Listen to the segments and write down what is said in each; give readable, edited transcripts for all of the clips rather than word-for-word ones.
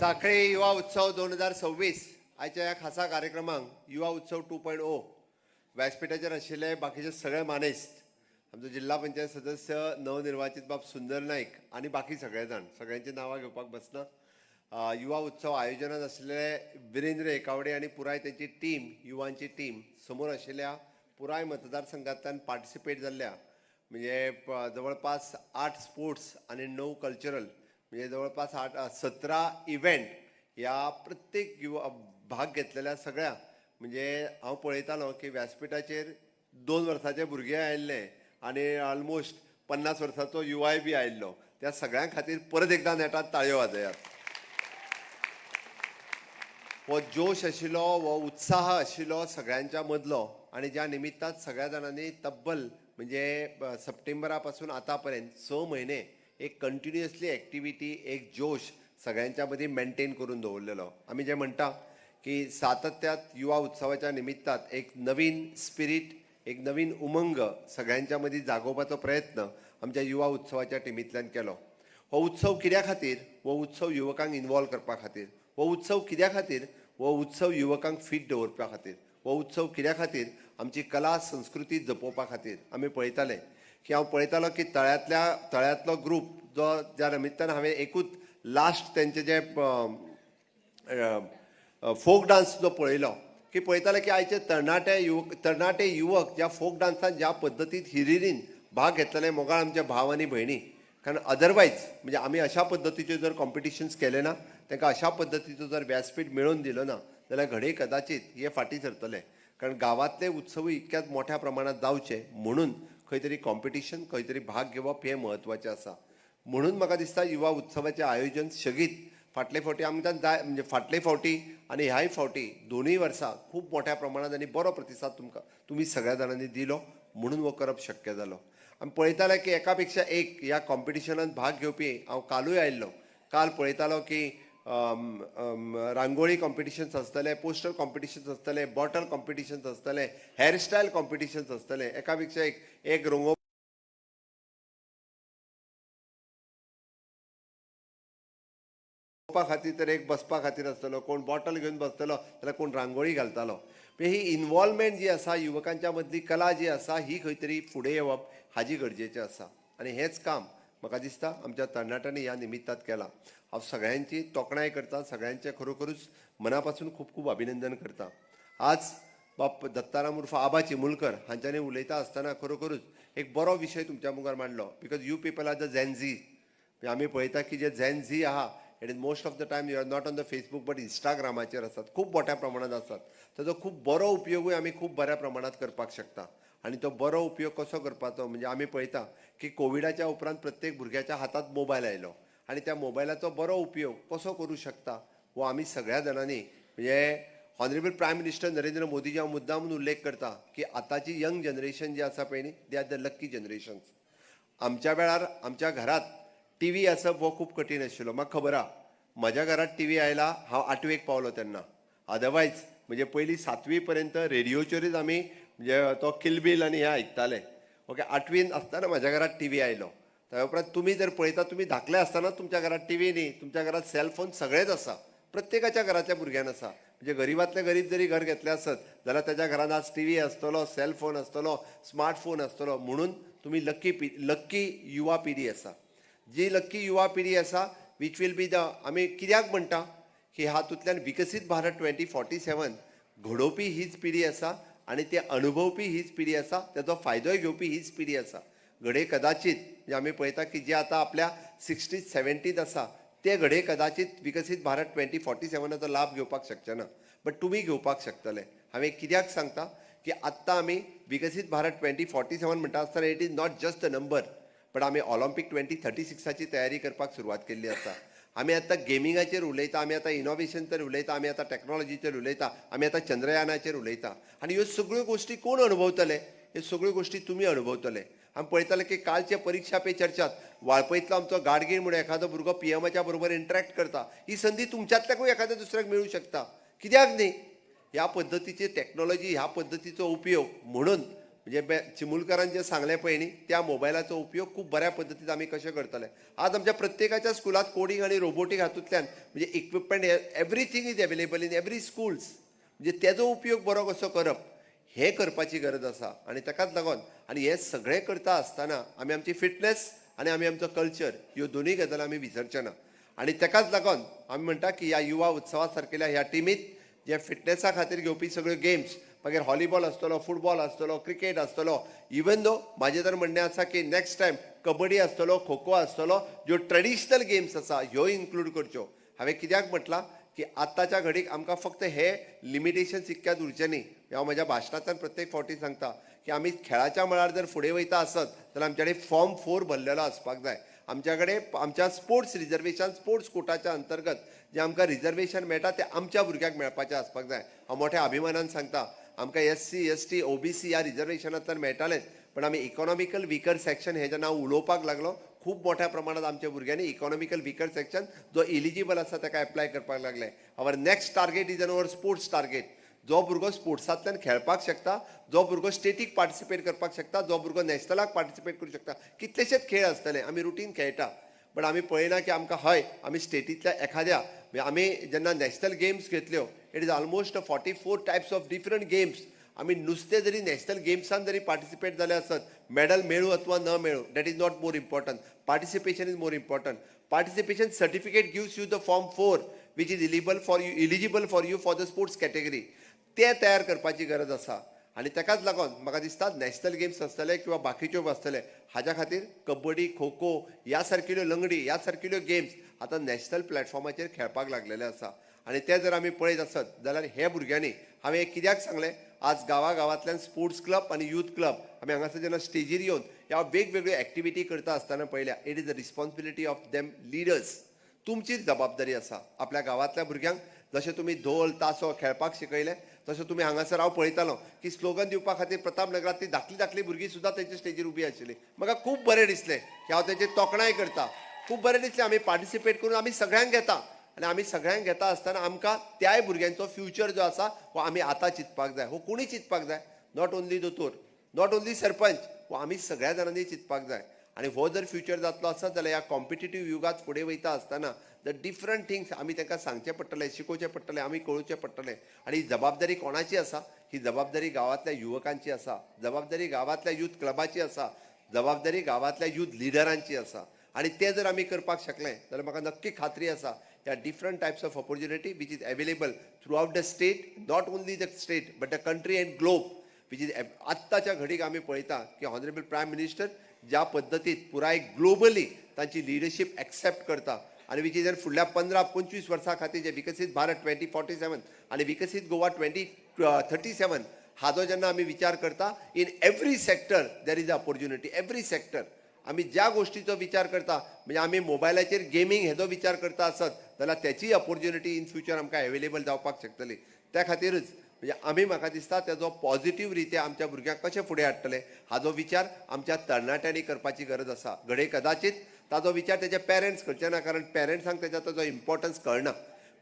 साखळी युवा उत्सव 2026 आयच्या ह्या खासा कार्यक्रमांक युवा उत्सव 2.0 व्यासपीठाचेर आशिल्ले बाकीचे सगळे मानेस्त आमचो जिल्हा पंचायत सदस्य नवनिर्वाचित बाब सुंदर नाईक आणि बाकी सगळे जाण सगळ्यांची नावां घेवपाक बसना। युवा उत्सव आयोजनात आशिल्ले विरेंद्र एकावडे आणि पुराय त्यांची टीम युवांची टीम समोर आशिल्ल्या पुराय मतदारसंघांतल्यान पार्टिसिपेट जाल्ल्या म्हणजे जवळपास 8 स्पोर्ट्स आणि 9 कल्चरल म्हणजे जवळपास 17 इव्हेंट या प्रत्येक युवा भाग घेतलेल्या सगळ्या म्हणजे हांव पळयतालो की व्यासपीठाचेर 2 वर्साचे भुरगे आयिल्ले आणि ऑलमोस्ट 50 वर्साचो युवाय बी आयिल्लो। त्या सगळ्यां खातीर परत एकदा नेटात ताळयो वाजयात। हो जोश आशिल्लो हो उत्साह आशिल्लो सगळ्यांच्या मदलो आणि ज्या निमित्तान सगळ्या जाणांनी तब्बल म्हणजे सप्टेंबरा पासून आतापर्यंत 6 महिने एक कंटिन्युअसली ॲक्टिव्हिटी एक जोश सगळ्यांच्या मदीं मेंटेन करून दवरलेलो। आमी जे म्हणटा की सातत्यात युवा उत्सवाच्या निमित्तात एक नवीन स्पिरीट एक नवीन उमंग सगळ्यांच्या मदीं जागोवपाचो प्रयत्न आमच्या युवा उत्सवाच्या टिमींतल्यान केलो। हो उत्सव कित्या खातीर? हो उत्सव युवकांक इन्वॉल्व करपा खातीर। हो उत्सव कित्या खातीर? हो उत्सव युवकांक फिट दवरपा खातीर। हो उत्सव कित्या खातीर? आमची कला संस्कृती जपोवपा खातीर। आमी पळयताले की हांव पळयतालो की तळ्यातलो ग्रूप जो ज्या निमित्तान हांवें एकूच लास्ट तेंचे जे फोक डान्स जो पळयलो की पळयताले की आयचे तरणाटे युवक ज्या फोक डान्सान ज्या पद्दतीन हिरिरीन भाग घेतलेले मोगाळ आमचे भाव आनी भयणी। कारण अदरवायज म्हणजे आमी अशा पद्दतीचे जर कॉम्पिटिशन्स केले ना तांकां अशा पद्दतीचो जर व्यासपीठ मेळोवन दिलो ना जाल्यार घडये कदाचित हे फाटीं सरतले। कारण गांवांतले उत्सवूय इतक्याच मोठ्या प्रमाणात जावचे म्हणून खंय तरी कॉम्पिटिशन खंय तरी भाग घेवप हें म्हत्वाचें आसा। म्हणून म्हाका दिसता युवा उत्सवाचें आयोजन स्थगीत फाटले फावटी आमकां जाय म्हणजे फाटले फावटी आनी ह्याय फावटी दोनूय वर्सां खूब मोठ्या प्रमाणात आनी बरो प्रतिसाद तुमी सगळ्या जाणांनी दिलो म्हणून हो करप शक्य जालो। आमी पळयताले की एका पेक्षा एक ह्या कॉम्पिटिशनांत भाग घेवपी हांव कालूय आयिल्लो। काल पळयतालो की रांगोळी कॉम्पिटिशन्स आसतले पोस्टर कॉम्पिटिशन्स आसतले बॉटल कॉम्पिटिशन्स आसतले हेअरस्टायल कॉम्पिटिशन्स आसतले एका पेक्षा एक रंगोवपा खातीर तर एक बसपा खातीर आसतलो कोण बॉटल घेवन बसतलो जाल्यार कोण रांगोळी घालतालो। ही इन्वॉल्वमेंट जी आसा युवकांच्या मदली कला जी आसा ही खंय तरी फुडें येवप हाजी गरजेचें आसा आनी हेंच काम म्हाका दिसता आमच्या तरणाट्यांनी ह्या निमित्तांत केलां। हांव सगळ्यांची तोखणाय करता सगळ्यांचें खरोखरूच मना पासून खूब खूब अभिनंदन करता। आज बाप दत्ताराम उर्फ आबा चिमुलकर हांच्यांनी उलयता आसतना खरोखरूच एक बरो विशय तुमच्या मुखार मांडलो because you people are the gen Z. आमी पळयता की जे झेन झी आहा it is most of the time you are not on the Facebook but इंस्टाग्रामाचेर आसात खूब मोठ्या प्रमाणात आसात। ताजो खूब बरो उपयोगूय आमी खूब बऱ्या प्रमाणात करपाक शकता आनी तो बरो उपयोग कसो करपाचो म्हणजे आमी पळयता की कोविडाच्या उपरांत प्रत्येक भुरग्याच्या हातांत मोबायल आयलो आनी त्या मोबायलाचो बरो उपयोग कसो करूं शकता हो आमी सगळ्या जाणांनी म्हणजे honourable prime minister Narendra Modiji हांव मुद्दामून उल्लेख करता की आतांची यंग जनरेशन जी आसा पळय न्ही they are the lucky generations. आमच्या वेळार आमच्या घरात टीव्ही आसप हो खूब कठीण आशिल्लो। म्हाका खबर आहा म्हज्या घरात टीव्ही आयला हांव 8वेक पावलो तेन्ना। अदरवायज म्हणजे पयलीं 7वी पर्यंत रेडिओचेरूच आमी म्हणजे तो किलबिल आनी हें आयकताले। ओके 8वीन आसतना म्हज्या घरात टीव्ही आयलो। त्या उपरांत तुमी जर पळयता तुमी धाकले आसतना तुमच्या घरात टीव्ही न्ही तुमच्या घरात सेलफोन सगळेच आसा प्रत्येकाच्या घराच्या भुरग्यान आसा। म्हणजे गरीबांतले गरीब जरी घर घेतलें आसत जाल्यार ताच्या घरान आज टीव्ही आसतलो सेलफोन आसतलो स्मार्टफोन आसतलो म्हणून तुमी लक्की युवा पिढी आसा। जी लक्की युवा पिढी आसा वीच वील बी द आमी कित्याक म्हणटा की हातूंतल्यान विकसीत भारत 2047 घडोवपी हीच पिढी आसा आनी ते अनुभवपी हीच पिढी आसा ताचो फायदोय घेवपी हीच पिढी आसा। घडये कदाचित म्हणजे आमी पळयता की जे आतां आपल्या 60s 70s आसा ते घडये कदाचित विकसीत भारत 2047चो लाभ घेवपाक शकचे ना बट तुमी घेवपाक शकतले। हांवें कित्याक सांगता की आत्तां आमी विकसीत भारत 2047 म्हणटा आसतना it is not just a number but आमी ऑलिंपिक 2036ची तयारी करपाक सुरवात केल्ली आसा। आमी आतां गेमिंगाचेर उलयता आमी आतां इनोव्हेशनचेर उलयता आमी आतां टॅक्नॉलॉजीचेर उलयता आमी आतां चंद्रयानाचेर उलयता आनी ह्यो सगळ्यो गोश्टी कोण अणभवतले? ह्यो सगळ्यो गोश्टी तुमी अणभवतले। आमी पळयताले की कालचे परीक्षा पे चर्चात वाळपयतलो आमचो गाडगीळ म्हणून एखादो भुरगो पीएमाच्या बरोबर इंटरॅक्ट करता ही संदी तुमच्यातल्याकूय एखाद्या दुसऱ्याक मेळूं शकता। कित्याक न्ही? ह्या पद्दतीची टॅक्नॉलॉजी ह्या पद्दतीचो उपयोग म्हणून म्हणजे चिमुलकरांनी जे सांगले पळय न्ही त्या मोबायलाचो उपयोग खूब बऱ्या पद्दतीन आमी कशे करतले. आज आमच्या प्रत्येकाच्या स्कुलात कोडिंग आनी रोबोटीक हातूंतल्यान म्हणजे equipment everything is available in every schools. म्हणजे तेजो उपयोग बरो कसो करप हे करपाची गरज आसा. आनी ताकाच लागून आनी हे सगळें करता आसतना आमी आमची फिटनेस आनी आमी आमचो कल्चर ह्यो दोनूय गजाली आमी विसरचे ना. आनी ताकाच लागून आमी म्हणटा की ह्या युवा उत्सवा सारकेल्या ह्या टिमीत जे फिटनेसा खातीर घेवपी सगळ्यो गेम्स मागीर व्हॉलीबॉल आसतलो, फुटबॉल आसतलो, क्रिकेट आसतलो, इवन दो म्हाजें तर म्हणणें आसा की नेक्स्ट टायम कबड्डी आसतलो, खो खो आसतलो, ज्यो ट्रेडिशनल गेम्स आसा ह्यो इन्क्लूड करच्यो. हांवें कित्याक म्हटलां की आत्ताच्या घडीक आमकां फक्त हे लिमिटेशन्स इतक्यात उरचे न्ही. हांव म्हज्या भाशणांतल्यान प्रत्येक फावटी सांगता की आमी खेळाच्या मळार जर फुडें वयता आसत जाल्यार आमचे कडेन फॉर्म 4 भरलेलो आसपाक जाय. आमच्या कडेन आमच्या स्पोर्ट्स रिजर्वेशन स्पोर्ट्स कोटाच्या अंतर्गत जे आमकां रिजर्वेशन मेळटा ते आमच्या भुरग्यांक मेळपाचें आसपाक जाय. हांव मोठ्या अभिमानान सांगता आमकां SC, ST, OBC ह्या रिजर्वेशनांतल्यान मेळटालेच, पण आमी इकॉनॉमिकल विकर सेक्शन हे जेन्ना उलोवपाक लागलो खूब मोठ्या प्रमाणात आमच्या भुरग्यांनी इकॉनॉमिकल विकर सेक्शन जो एलिजिबल आसा ताका एप्लाय करपाक लागले. Our next target is our sports target. जो भुरगो स्पोर्ट्सांतल्यान खेळपाक शकता, जो भुरगो स्टेटीक पार्टिसिपेट करपाक शकता, जो भुरगो नॅशनलाक पार्टिसिपेट करूंक शकता. कितलेशेच खेळ आसतले आमी रुटीन खेळटा, पण आमी पळयना की आमकां हय आमी स्टेटींतल्या एखाद्या आमी जेन्ना नॅशनल गेम्स घेतल्यो it is almost 44 types of different games. आमी नुस्तें जरी नॅशनल गेम्सान जरी पार्टिसिपेट जाले आसत मेडल मेळूं अथवा न मेळूं that is not more important. Participation is more important. Participation certificate gives you the form 4 which is eligible for you for the sports category. ते तयार करपाची गरज आसा. आनी ताकाच लागून म्हाका दिसता नॅशनल गेम्स आसतले किंवा बाकीच्यो आसतले हाच्या खातीर कबड्डी, खो खो ह्या सारकिल्यो लंगडी ह्या सारकिल्यो गेम्स आतां नॅशनल प्लॅटफॉर्माचेर खेळपाक लागलेले आसा. आनी ते जर आमी पळयत आसत जाल्यार हे भुरग्यांनी हांवें कित्याक सांगलें आज गांवांतल्यान स्पोर्ट्स क्लब आनी यूथ क्लब आमी हांगासर जेन्ना स्टेजीर येवन ह्या वेगवेगळ्यो एक्टिविटी करता आसतना पळयल्या it is the responsibility of them leaders. तुमचीच जबाबदारी आसा. आपल्या गांवांतल्या भुरग्यांक जशें तुमी ढोल तासो खेळपाक शिकयले तशें तुमी हांगासर हांव पळयतालो की स्लोगन दिवपा खातीर प्रताप नगरांतली धाकली भुरगीं सुद्दां तेंच्या स्टेजीर उबी आशिल्लीं. म्हाका खूब बरें दिसलें की हांव तेंची तोखणाय करता. खूब बरें दिसलें आमी पार्टिसिपेट करून आमी सगळ्यांक घेता. आनी आमी सगळ्यांक घेता आसतना आमकां त्याय भुरग्यांचो फ्युचर जो आसा हो आमी आतां चिंतपाक जाय. हो कोणी चिंतपाक जाय? नॉट ओन्ली दोतोर, नॉट ओन्ली सरपंच, हो आमी सगळ्या जाणांनी चिंतपाक जाय. आनी हो जर फ्युचर जातलो आसत जाल्यार ह्या कॉम्पिटिटीव युगांत फुडें वयता आसतना द डिफरंट थिंग्स आमी तांकां सांगचें पडटलें, शिकोवचें पडटलें, आमी कळोवचें पडटलें. आनी ही जबाबदारी कोणाची आसा? ही जबाबदारी गांवांतल्या युवकांची आसा, जबाबदारी गांवांतल्या यूथ क्लबाची आसा, जबाबदारी गांवांतल्या यूथ लिडरांची आसा. आनी ते जर आमी करपाक शकले जाल्यार म्हाका नक्की खात्री आसा ह्या different types of opportunity which is available through out the state, not only the state but the country end globe which is आत्ताच्या घडीक आमी पळयता की ऑनरेबल प्रायम मिनिस्टर ज्या पद्दतीत पुराय ग्लोबली तांची लिडरशीप एक्सेप्ट करता आनी विच इज फुडल्या 15-25 वर्सां खातीर जे विकसीत भारत 2047 आनी विकसीत गोवा 2037 हाजो जेन्ना आमी विचार करता in every sector there is a opportunity. Every sector आमी ज्या गोष्टीचो विचार करता म्हणजे आमी मोबायलाचेर गेमींग हेजो विचार करता आसत जाल्यार त्याची ऑपॉर्च्युनिटी इन फ्युचर आमकां अवेलेबल जावपाक शकतली. त्या खातीरच म्हणजे आमी म्हाका दिसता तेजो पॉझिटीव रित्या आमच्या भुरग्यांक कशें फुडें हाडटले हाजो विचार आमच्या तरणाट्यांनी करपाची गरज आसा. घडये कदाचित ताजो विचार तेजे पेरंट्स करचे ना, कारण पेरंट्सांक तेजा ताजो इम्पॉर्टन्स कळना.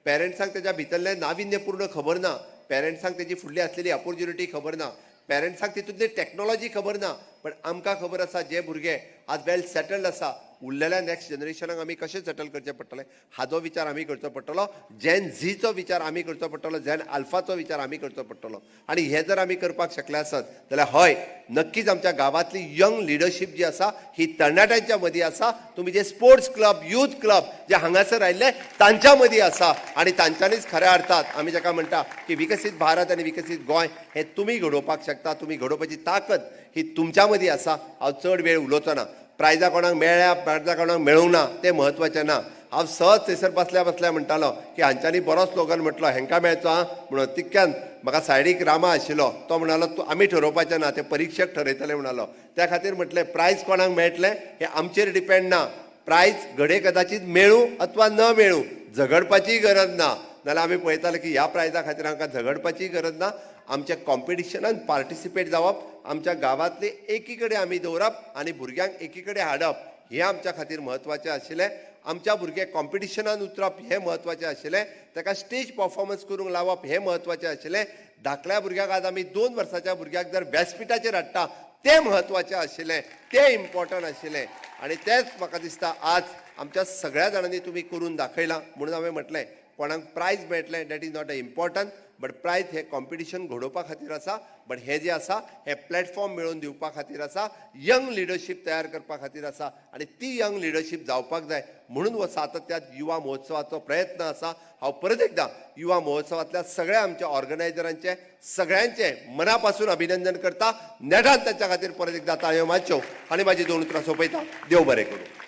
पेरंट्सांक तेज्या भितरलें नाविन्यपूर्ण खबर ना. पेरंट्सांक तेजी फुडली आसलेली ऑपॉर्च्युनिटी खबर ना. पेरंट्सांक तितूंतली टॅक्नॉलॉजी खबर ना. पण आमकां खबर आसा जे भुरगे आज वेल सेटल्ड आसा उरलेल्या नेक्स्ट जनरेशनाक आमी कशें सेटल करचें पडटलें हाजो विचार आमी करचो पडटलो. जेन झीचो विचार आमी करचो पडटलो, जेन अल्फाचो विचार आमी करचो पडटलो. आनी हे जर आमी करपाक शकले आसत जाल्यार हय नक्कीच आमच्या गांवांतली यंग लिडरशीप जी आसा ही तरणाट्यांच्या मदीं आसा. तुमी जे स्पोर्ट्स क्लब, यूथ क्लब जे हांगासर आयिल्ले तांच्या मदीं आसा आनी तांच्यांनीच खऱ्या अर्थात आमी जाका म्हणटा की विकसीत भारत आनी विकसीत गोंय हे तुमी घडोवपाक शकता. तुमी घडोवपाची ताकद ही तुमच्या मदीं आसा. हांव चड वेळ उलोवचो ना. प्रायजां कोणाक मेळ्ळ्या प्रायजां कोणाक मेळूंक ना तें म्हत्वाचें ना. हांव सहज थंयसर बसल्या म्हणटालो की हांच्यांनी बरो स्लोगन म्हटलो हेंकां मेळचो आं म्हणून. तितक्यान म्हाका सायडीक रामा आशिल्लो तो म्हणालो तूं आमी ठरोवपाचें ना, ते परीक्षक ठरयतले म्हणालो. त्या खातीर म्हटलें प्रायज कोणाक मेळटलें हे आमचेर डिपेंड ना. प्रायज घडये कदाचित मेळूं अथवा न मेळूं झगडपाची गरज ना. नाल्यार आमी पळयताले की ह्या प्रायजा खातीर आमकां झगडपाची गरज ना. आमच्या कॉम्पिटिशनान पार्टिसिपेट जावप, आमच्या गांवांतली एकी कडेन आमी दवरप आनी भुरग्यांक एकी कडेन हाडप हें आमच्या खातीर म्हत्वाचें आशिल्लें. आमच्या भुरगे कॉम्पिटिशनान उतरप हे महत्वाचें आशिल्लें, ताका स्टेज परफॉर्मन्स करूंक लावप हे महत्वाचें आशिल्लें. धाकल्या भुरग्याक आज आमी 2 वर्साच्या भुरग्याक जर व्यासपीठाचेर हाडटा तें महत्वाचें आशिल्लें, तें इम्पॉर्टंट आशिल्लें. आणि तेंच म्हाका दिसता आज आमच्या सगळ्या जाणांनी तुमी करून दाखयलां. म्हणून हांवें म्हटलें कोणाक प्रायज मेळटलें that is not a important, but prize हे कॉम्पिटिशन घडोवपा खातीर आसा. बट हे जे आसा हे प्लॅटफॉर्म मेळोवन दिवपा खातीर आसा, यंग लिडरशीप तयार करपा खातीर आसा. आणि ती यंग लिडरशीप जावपाक जाय म्हणून हो सातत्यात युवा महोत्सवाचो प्रयत्न आसा. हांव परत एकदां युवा महोत्सवांतल्या सगळ्या आमच्या ऑर्गनायझरांचे सगळ्यांचे मनापासून अभिनंदन करता. नेटान तांच्या खातीर परत एकदां ताळयो मारच्यो. आनी म्हाजी 2 उतरां सोंपयता. देव बरें करूं.